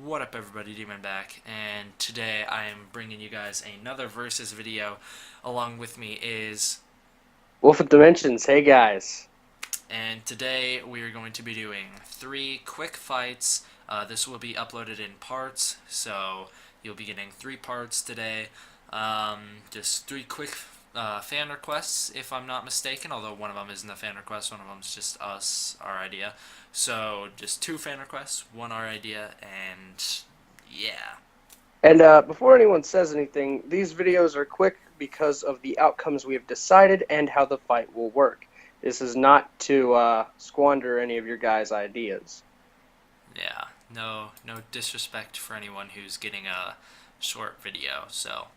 What up everybody, Demon back, and today I am bringing you guys another Versus video. Along with me is... Wolf of Dimensions, hey guys. And today we are going to be doing 3 quick fights. This will be uploaded in parts, so you'll be getting 3 parts today. Just 3 quick fan requests, if I'm not mistaken, although one of them isn't a fan request, one of them is just us, our idea. So just 2 fan requests, 1 our idea, and yeah. And before anyone says anything, these videos are quick because of the outcomes we have decided and how the fight will work. This is not to squander any of your guys' ideas. Yeah, no disrespect for anyone who's getting a short video, so...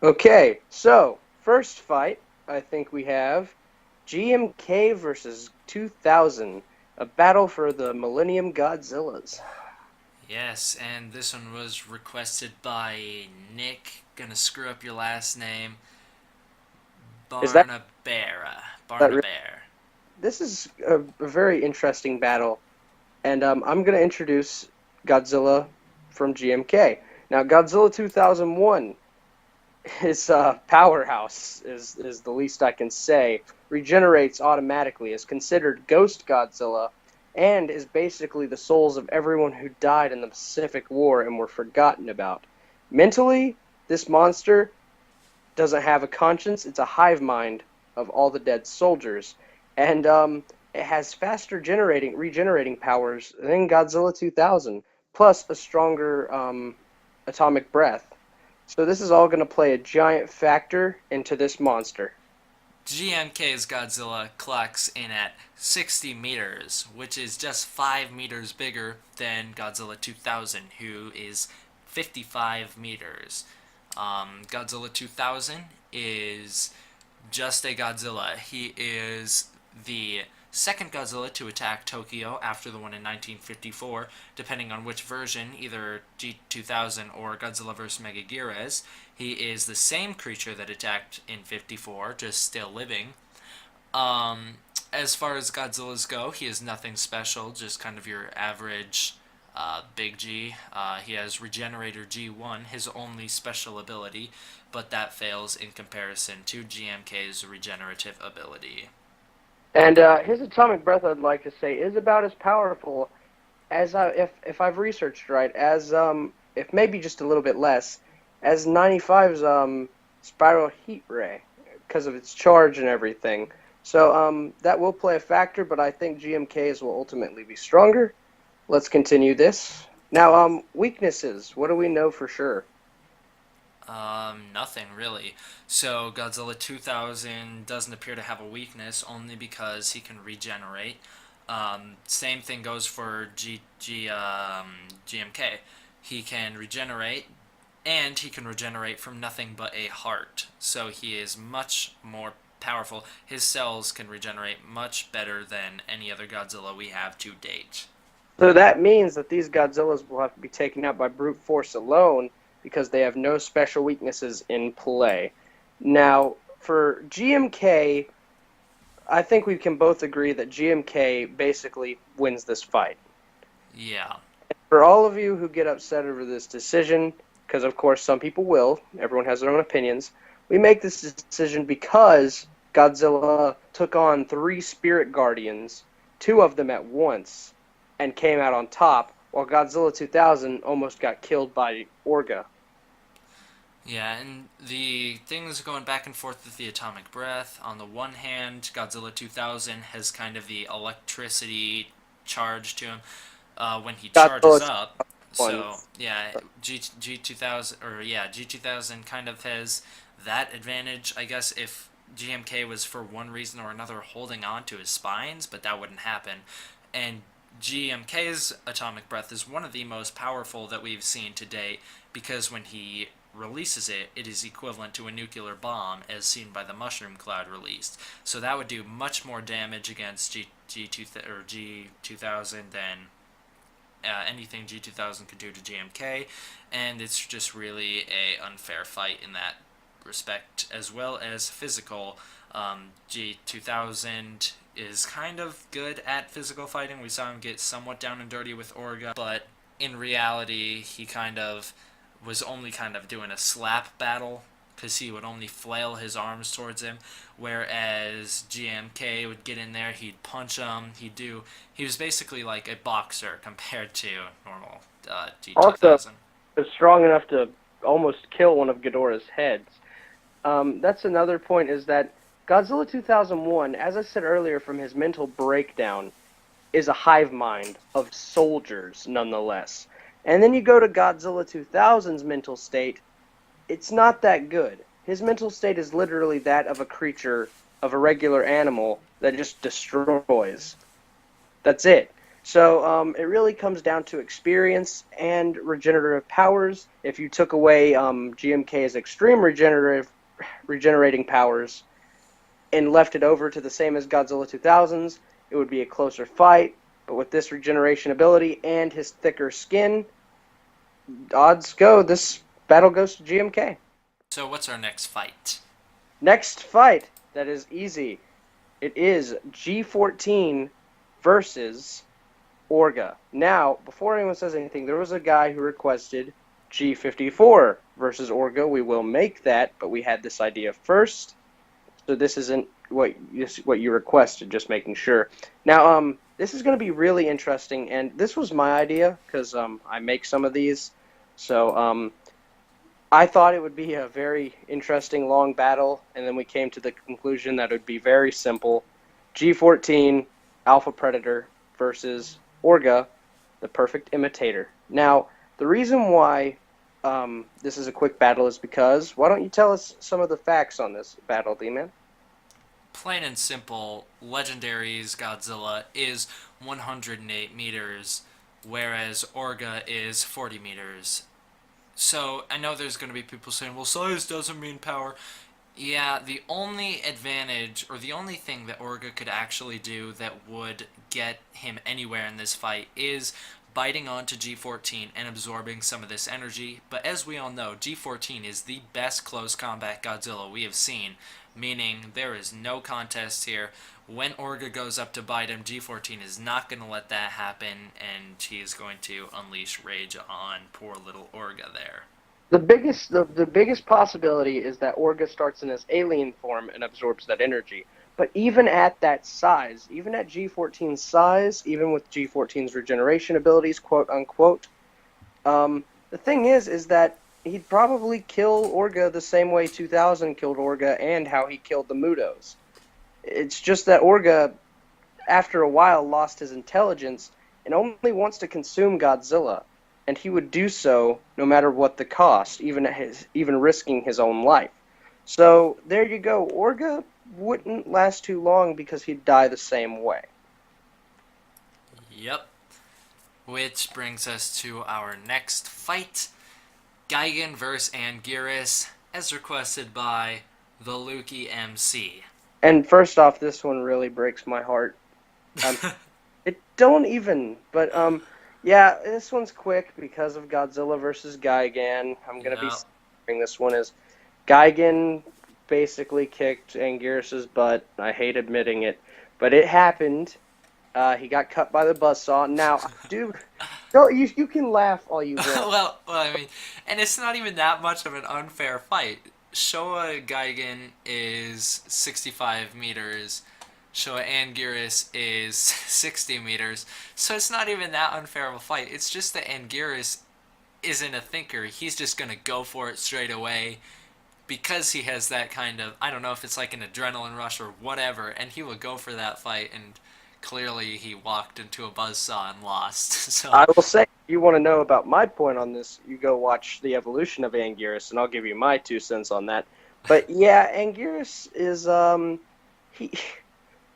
Okay, so first fight, I think we have GMK versus 2000, a battle for the Millennium Godzillas. Yes, and this one was requested by Nick, gonna screw up your last name, Is that Barnabera. that? Barnabare. This is a very interesting battle, and I'm going to introduce Godzilla from GMK. Now, Godzilla 2001, his powerhouse is the least I can say. Regenerates automatically, is considered Ghost Godzilla, and is basically the souls of everyone who died in the Pacific War and were forgotten about. Mentally, this monster doesn't have a conscience. It's a hive mind of all the dead soldiers, and it has faster regenerating powers than Godzilla 2000, plus a stronger atomic breath. So this is all going to play a giant factor into this monster. GMK's Godzilla clocks in at 60 meters, which is just 5 meters bigger than Godzilla 2000, who is 55 meters. Godzilla 2000 is just a Godzilla. He is the second Godzilla to attack Tokyo after the one in 1954, depending on which version, either G2000 or Godzilla vs. Megaguirus. He is the same creature that attacked in 54, just still living. Um, as far as Godzillas go, he is nothing special, just kind of your average Big G. He has Regenerator G1, his only special ability, but that fails in comparison to GMK's regenerative ability. And his atomic breath, I'd like to say, is about as powerful as if I've researched right, as if maybe just a little bit less, as 95's spiral heat ray because of its charge and everything. So that will play a factor, but I think GMK's will ultimately be stronger. Let's continue this. Now, weaknesses. What do we know for sure? Nothing really. So Godzilla 2000 doesn't appear to have a weakness only because he can regenerate. Same thing goes for GMK. He can regenerate, and he can regenerate from nothing but a heart. So he is much more powerful. His cells can regenerate much better than any other Godzilla we have to date. So that means that these Godzillas will have to be taken out by brute force alone because they have no special weaknesses in play. Now, for GMK, I think we can both agree that GMK basically wins this fight. Yeah. For all of you who get upset over this decision, because of course some people will, everyone has their own opinions, we make this decision because Godzilla took on 3 Spirit Guardians, 2 of them at once, and came out on top, while Godzilla 2000 almost got killed by Orga. Yeah, and the things going back and forth with the atomic breath. On the one hand, Godzilla 2000 has kind of the electricity charge to him when he charges Godzilla up. 1. So yeah, G2000 or yeah G2000 kind of has that advantage. I guess if GMK was for one reason or another holding on to his spines, but that wouldn't happen. And GMK's atomic breath is one of the most powerful that we've seen to date, because when he releases it, it is equivalent to a nuclear bomb as seen by the mushroom cloud released. So that would do much more damage against G2000 than anything G2000 could do to GMK, and it's just really a unfair fight in that respect, as well as physical. G2000 is kind of good at physical fighting. We saw him get somewhat down and dirty with Orga, but in reality, he kind of was only kind of doing a slap battle because he would only flail his arms towards him, whereas GMK would get in there, he'd punch him, he was basically like a boxer compared to normal Also, G2000. is strong enough to almost kill one of Ghidorah's heads. That's another point, is that Godzilla 2001, as I said earlier, from his mental breakdown, is a hive mind of soldiers, nonetheless. And then you go to Godzilla 2000's mental state, it's not that good. His mental state is literally that of a creature, of a regular animal, that just destroys. That's it. So it really comes down to experience and regenerative powers. If you took away GMK's extreme regenerating powers and left it over to the same as Godzilla 2000's, it would be a closer fight. But with this regeneration ability and his thicker skin, odds go this battle goes to GMK. So what's our next fight? Next fight, that is easy. It is G14 versus Orga. Now, before anyone says anything, there was a guy who requested G54 versus Orga. We will make that, but we had this idea first. So this isn't what you requested, just making sure. Now, this is going to be really interesting, and this was my idea, because I make some of these. So, I thought it would be a very interesting long battle, and then we came to the conclusion that it would be very simple. G14 Alpha Predator versus Orga, the perfect imitator. Now, the reason why this is a quick battle is because, why don't you tell us some of the facts on this battle, D-Man? Plain and simple, Legendary's Godzilla is 108 meters, whereas Orga is 40 meters. So, I know there's going to be people saying, well, size doesn't mean power. Yeah, the only advantage, or the only thing that Orga could actually do that would get him anywhere in this fight is biting onto G14 and absorbing some of this energy. But as we all know, G14 is the best close combat Godzilla we have seen, meaning there is no contest here. When Orga goes up to bite him, G14 is not going to let that happen, and he is going to unleash rage on poor little Orga there. The biggest possibility is that Orga starts in his alien form and absorbs that energy. But even at that size, even at G14's size, even with G14's regeneration abilities, quote unquote, the thing is that he'd probably kill Orga the same way 2000 killed Orga and how he killed the Mutos. It's just that Orga, after a while, lost his intelligence and only wants to consume Godzilla. And he would do so no matter what the cost, even risking his own life. So there you go. Orga wouldn't last too long because he'd die the same way. Yep. Which brings us to our next fight. Gigan vs Anguirus, as requested by the Lukey MC. And first off, this one really breaks my heart. It don't even, but yeah, this one's quick because of Godzilla versus Gigan. I'm going to be saying this one is Gigan basically kicked Anguirus' butt. I hate admitting it, but it happened. He got cut by the buzzsaw. Now, dude, you can laugh all you want. well, I mean, and it's not even that much of an unfair fight. Showa Gigan is 65 meters. Showa Anguirus is 60 meters, so it's not even that unfair of a fight. It's just that Anguirus isn't a thinker. He's just going to go for it straight away because he has that kind of, I don't know if it's like an adrenaline rush or whatever, and he will go for that fight, and clearly he walked into a buzzsaw and lost. So I will say, if you want to know about my point on this, you go watch the evolution of Anguirus, and I'll give you my 2 cents on that. But yeah, Anguirus is,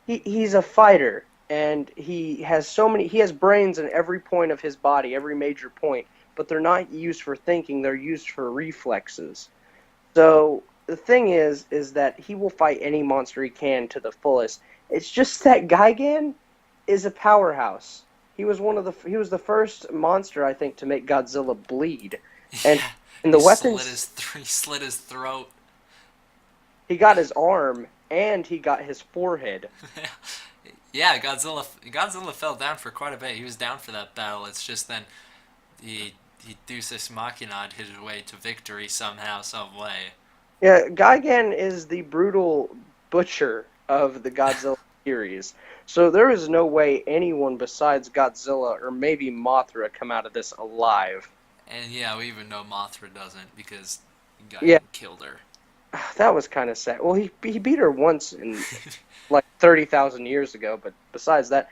he's a fighter, and he has brains in every point of his body, every major point. but they're not used for thinking. They're used for reflexes. So the thing is that he will fight any monster he can to the fullest. It's just that Gigan is a powerhouse. He was the first monster I think to make Godzilla bleed, and Yeah, and the weapons he slit his throat. he got his arm and he got his forehead. Yeah, Godzilla fell down for quite a bit. He was down for that battle. It's just then he Deus Machina'd his way to victory somehow, some way. Yeah, Gigan is the brutal butcher of the Godzilla series. So there is no way anyone besides Godzilla or maybe Mothra come out of this alive. And yeah, we even know Mothra doesn't because Yeah, Gigan killed her. that was kind of sad. Well, he beat her once in like 30,000 years ago, but besides that,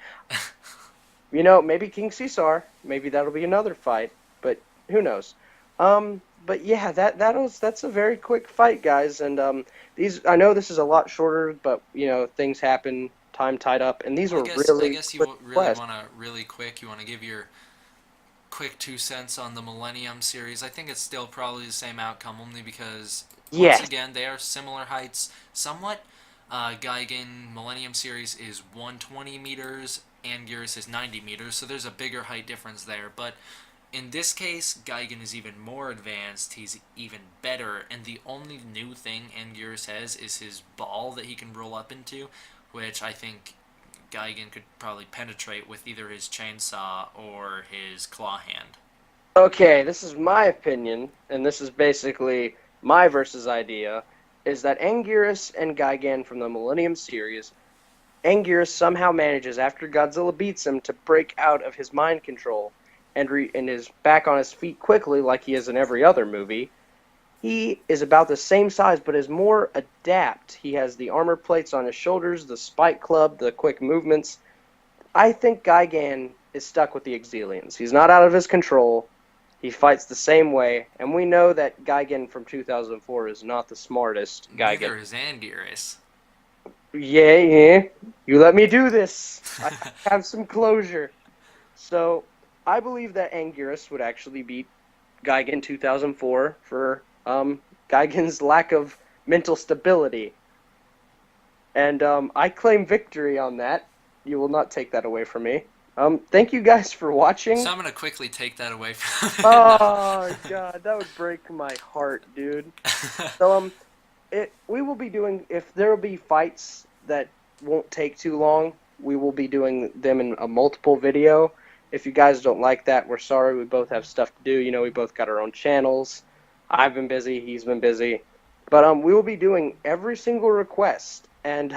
maybe King Caesar, maybe that'll be another fight, but who knows? But yeah, that's a very quick fight, guys, and these I know this is a lot shorter, but things happen, time tied up, and these Well, were I really guess quick you really quests. want to really quick. You want to give your quick 2 cents on the Millennium series. I think it's still probably the same outcome, only because once Yes. again they are similar heights, somewhat. Gigan Millennium series is 120 meters, Anguirus is 90 meters, so there's a bigger height difference there. But in this case, Gigan is even more advanced. He's even better, and the only new thing Anguirus has is his ball that he can roll up into, which I think Gigan could probably penetrate with either his chainsaw or his claw hand. Okay, this is my opinion, and this is basically my versus idea, is that Anguirus and Gigan from the Millennium series, Anguirus somehow manages, after Godzilla beats him, to break out of his mind control and is back on his feet quickly like he is in every other movie. He is about the same size, but is more adept. He has the armor plates on his shoulders, the spike club, the quick movements. I think Gigan is stuck with the Exilians. He's not out of his control. He fights the same way, and we know that Gigan from 2004 is not the smartest Gigan. Neither is Anguirus. Yeah, yeah. You let me do this. I have some closure. So, I believe that Anguirus would actually beat Gigan 2004 for Gigan's lack of mental stability. And I claim victory on that. You will not take that away from me. Thank you guys for So watching. I'm gonna quickly take that away from him. No. Oh god, that would break my heart, dude. So we will be doing, if there will be fights that won't take too long, we will be doing them in a multiple video. If you guys don't like that, we're sorry. We both have stuff to do. We both got our own channels. I've been busy. He's been busy. But we will be doing every single request. And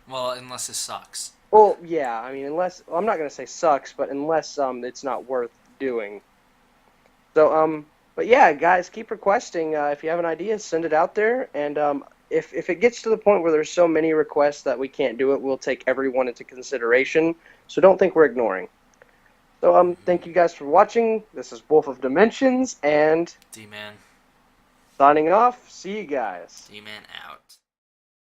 Well, unless it sucks. well, yeah. I mean, unless I'm not gonna say sucks, but unless it's not worth doing. So but yeah, guys, keep requesting. If you have an idea, send it out there. And if it gets to the point where there's so many requests that we can't do it, we'll take everyone into consideration. So don't think we're ignoring. So thank you guys for watching. This is Wolf of Dimensions, and D-Man. signing off. See you guys. D-Man out.